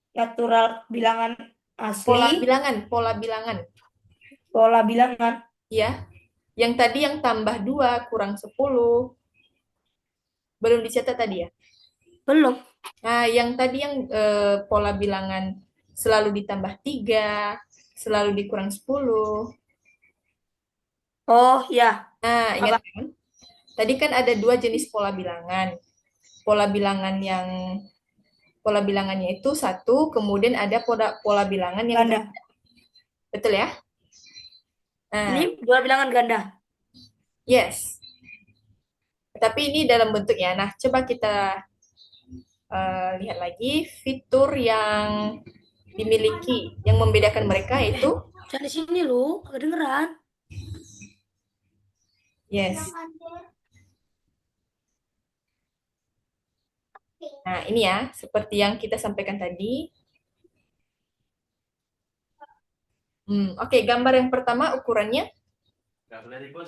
Natural bilangan asli, Pola bilangan. pola bilangan. Ya, yang tadi yang tambah 2 kurang 10 belum dicatat tadi ya. Belum. Nah, yang tadi yang pola bilangan selalu ditambah 3, Selalu dikurang 10. Oh ya, Nah, ingat apa? kan? Tadi kan ada dua jenis pola bilangan. Pola bilangan yang pola bilangannya itu satu, kemudian ada pola bilangan yang Ganda. ganda. Betul ya? Ini Nah, dua bilangan ganda. yes. Tapi ini dalam bentuk ya. Nah, coba kita lihat lagi fitur yang dimiliki, yang membedakan mereka itu, Jangan di sini lu, kedengeran. yes. Nah, ini ya, seperti yang kita sampaikan tadi. Oke, gambar yang pertama ukurannya,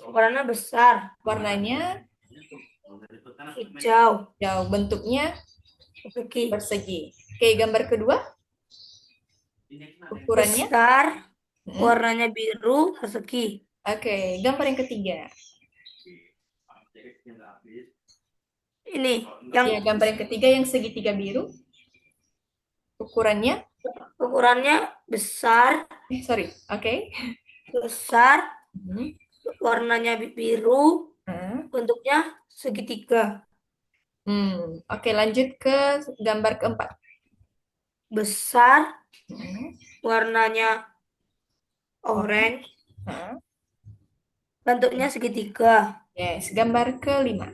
Ukurannya besar, warnanya hijau, jauh, bentuknya persegi. persegi. Oke, gambar kedua, ukurannya. Besar, Hmm, warnanya biru, persegi. Oke, gambar yang ketiga. Ini yang Ya, gambar yang ketiga yang segitiga biru, ukurannya. ukurannya besar, Sorry, oke. besar, Hmm, warnanya biru, hmm, bentuknya segitiga. Oke, lanjut ke gambar keempat. Besar, Hmm, warnanya Orange. orange, Hmm, bentuknya segitiga. Yes, gambar kelima.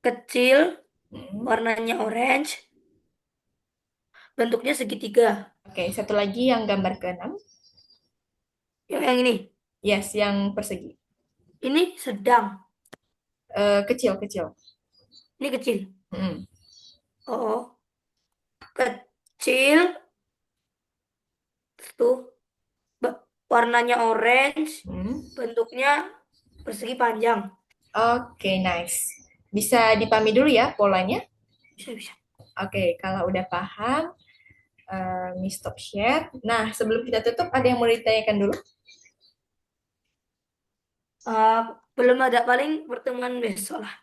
Kecil, Hmm, warnanya orange, bentuknya segitiga. Oke, satu lagi yang gambar keenam. Yang ini, Yes, yang persegi. ini sedang, Kecil-kecil. ini kecil. Hmm, Oh, kecil, tuh, warnanya orange, hmm. bentuknya persegi panjang. Oke, nice. Bisa dipahami dulu ya polanya. Bisa, bisa. Oke, kalau udah paham, Miss Stop Share. Nah, sebelum kita tutup, ada yang mau ditanyakan dulu? Eh, belum ada, paling pertemuan besok lah.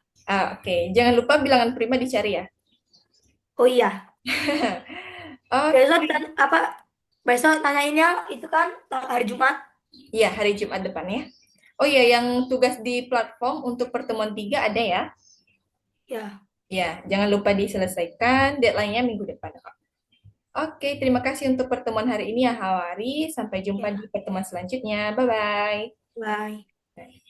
Oke, jangan lupa bilangan prima dicari ya. Oh iya, besok Oke, ditanya, apa? Besok tanyainnya itu kan hari Jumat. iya hari Jumat depan ya. Oh iya, yang tugas di platform untuk pertemuan 3 ada ya. Ya, Ya, jangan lupa diselesaikan. Deadline-nya minggu depan kok. Oke, terima kasih untuk pertemuan hari ini ya, Hawari. Sampai jumpa di ya. pertemuan selanjutnya. Bye-bye. Bye.